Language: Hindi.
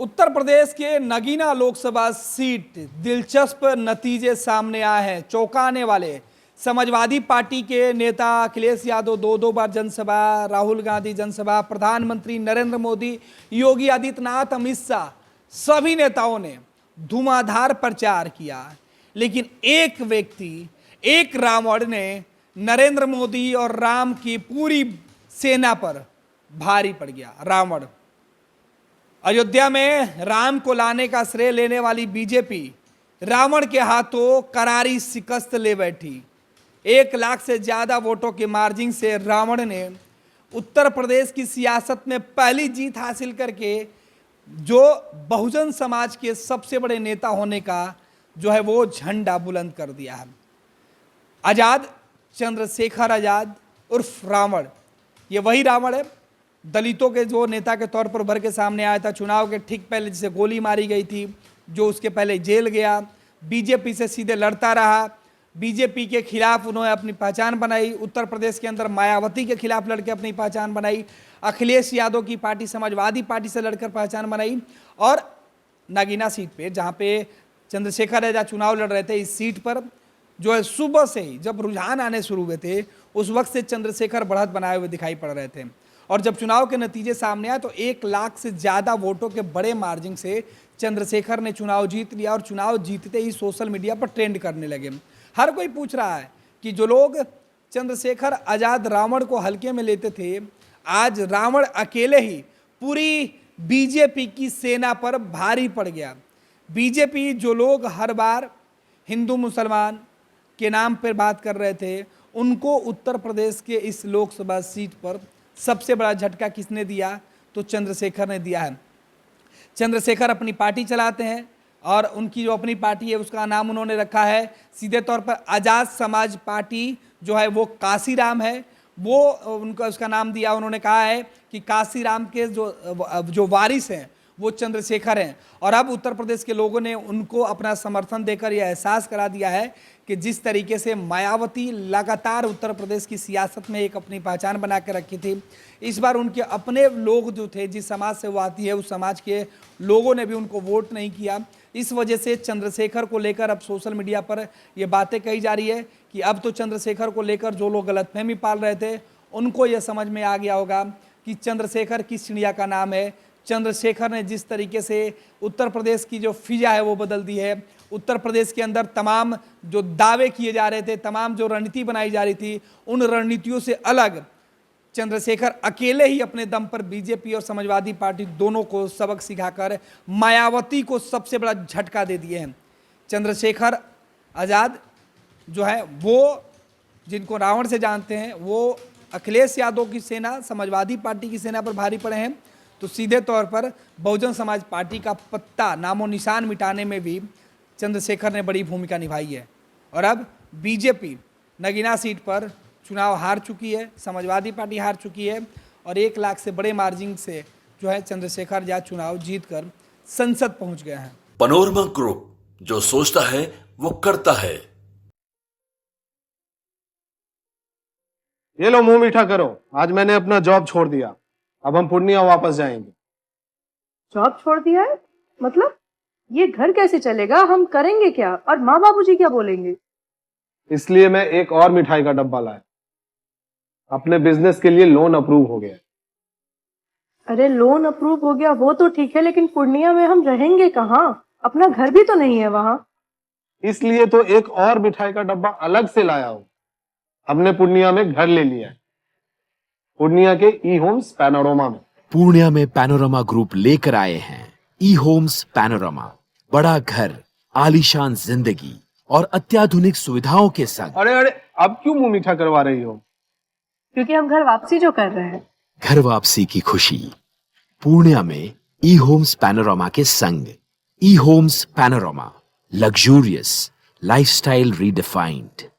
उत्तर प्रदेश के नगीना लोकसभा सीट दिलचस्प नतीजे सामने आए हैं, चौंकाने वाले। समाजवादी पार्टी के नेता अखिलेश यादव दो बार जनसभा, राहुल गांधी जनसभा, प्रधानमंत्री नरेंद्र मोदी, योगी आदित्यनाथ, अमित शाह, सभी नेताओं ने धुआंधार प्रचार किया। लेकिन एक व्यक्ति, एक रावण ने नरेंद्र मोदी और राम की पूरी सेना पर भारी पड़ गया। रावण अयोध्या में राम को लाने का श्रेय लेने वाली बीजेपी रावण के हाथों करारी शिकस्त ले बैठी। 1 लाख से ज्यादा वोटों के मार्जिन से रावण ने उत्तर प्रदेश की सियासत में पहली जीत हासिल करके जो बहुजन समाज के सबसे बड़े नेता होने का जो है वो झंडा बुलंद कर दिया है। आजाद, चंद्रशेखर आजाद उर्फ रावण, ये वही रावण है दलितों के जो नेता के तौर पर उभर के सामने आया था। चुनाव के ठीक पहले जिसे गोली मारी गई थी, जो उसके पहले जेल गया, बीजेपी से सीधे लड़ता रहा, बीजेपी के खिलाफ उन्होंने अपनी पहचान बनाई। उत्तर प्रदेश के अंदर मायावती के खिलाफ लड़के अपनी पहचान बनाई, अखिलेश यादव की पार्टी समाजवादी पार्टी से लड़कर पहचान बनाई। और नगीना सीट पे जहाँ पे चंद्रशेखर आजाद चुनाव लड़ रहे थे, इस सीट पर जो है सुबह से ही जब रुझान आने शुरू हुए थे उस वक्त से चंद्रशेखर बढ़त बनाए हुए दिखाई पड़ रहे थे। और जब चुनाव के नतीजे सामने आए तो 1 लाख से ज़्यादा वोटों के बड़े मार्जिन से चंद्रशेखर ने चुनाव जीत लिया। और चुनाव जीतते ही सोशल मीडिया पर ट्रेंड करने लगे। हर कोई पूछ रहा है कि जो लोग चंद्रशेखर आजाद रावण को हल्के में लेते थे, आज रावण अकेले ही पूरी बीजेपी की सेना पर भारी पड़ गया। बीजेपी जो लोग हर बार हिंदू मुसलमान के नाम पर बात कर रहे थे, उनको उत्तर प्रदेश के इस लोकसभा सीट पर सबसे बड़ा झटका किसने दिया? तो चंद्रशेखर ने दिया है। चंद्रशेखर अपनी पार्टी चलाते हैं और उनकी जो अपनी पार्टी है उसका नाम उन्होंने रखा है सीधे तौर पर आज़ाद समाज पार्टी, जो है वो काशीराम है। वो उनका उसका नाम दिया, उन्होंने कहा है कि काशीराम के जो वारिस हैं वो चंद्रशेखर हैं। और अब उत्तर प्रदेश के लोगों ने उनको अपना समर्थन देकर यह एहसास करा दिया है कि जिस तरीके से मायावती लगातार उत्तर प्रदेश की सियासत में एक अपनी पहचान बना के रखी थी, इस बार उनके अपने लोग जो थे, जिस समाज से वो आती है, उस समाज के लोगों ने भी उनको वोट नहीं किया। इस वजह से चंद्रशेखर को लेकर अब सोशल मीडिया पर ये बातें कही जा रही है कि अब तो चंद्रशेखर को लेकर जो लोग गलतफहमी पाल रहे थे उनको यह समझ में आ गया होगा कि चंद्रशेखर किस चिड़िया का नाम है। चंद्रशेखर ने जिस तरीके से उत्तर प्रदेश की जो फिजा है वो बदल दी है। उत्तर प्रदेश के अंदर तमाम जो दावे किए जा रहे थे, तमाम जो रणनीति बनाई जा रही थी, उन रणनीतियों से अलग चंद्रशेखर अकेले ही अपने दम पर बीजेपी और समाजवादी पार्टी दोनों को सबक सिखाकर मायावती को सबसे बड़ा झटका दे दिए हैं। चंद्रशेखर आजाद जो है वो, जिनको रावण से जानते हैं, वो अखिलेश यादव की सेना, समाजवादी पार्टी की सेना पर भारी पड़े हैं। तो सीधे तौर पर बहुजन समाज पार्टी का पत्ता नामो निशान मिटाने में भी चंद्रशेखर ने बड़ी भूमिका निभाई है। और अब बीजेपी नगीना सीट पर चुनाव हार चुकी है, समाजवादी पार्टी हार चुकी है और 1 लाख से बड़े मार्जिन से जो है चंद्रशेखर आजाद चुनाव जीतकर संसद पहुंच गए हैं। पैनोरमा ग्रुप, जो सोचता है वो करता है। ये लो, मुंह मीठा करो। आज मैंने अपना जॉब छोड़ दिया, अब हम पूर्णिया वापस जाएंगे। जॉब छोड़ दिया है? मतलब ये घर कैसे चलेगा? हम करेंगे क्या? और माँ बाबूजी क्या बोलेंगे? इसलिए मैं एक और मिठाई का डब्बा लाया। अपने बिजनेस के लिए लोन अप्रूव हो गया। अरे लोन अप्रूव हो गया वो तो ठीक है, लेकिन पूर्णिया में हम रहेंगे कहाँ? अपना घर भी तो नहीं है वहां। इसलिए तो एक और मिठाई का डब्बा अलग से लाया हूं। हमने पूर्णिया में घर ले लिया है, पूर्णिया के ई होम्स पैनोरमा में। पूर्णिया में पैनोरमा ग्रुप लेकर आए हैं ई होम्स पैनोरमा। बड़ा घर, आलीशान जिंदगी और अत्याधुनिक सुविधाओं के संग। अरे अब क्यों मुंह मीठा करवा रही हो? क्योंकि हम घर वापसी जो कर रहे हैं। घर वापसी की खुशी पूर्णिया में ई होम्स पैनोरमा के संग। ई homes panorama, luxurious lifestyle redefined.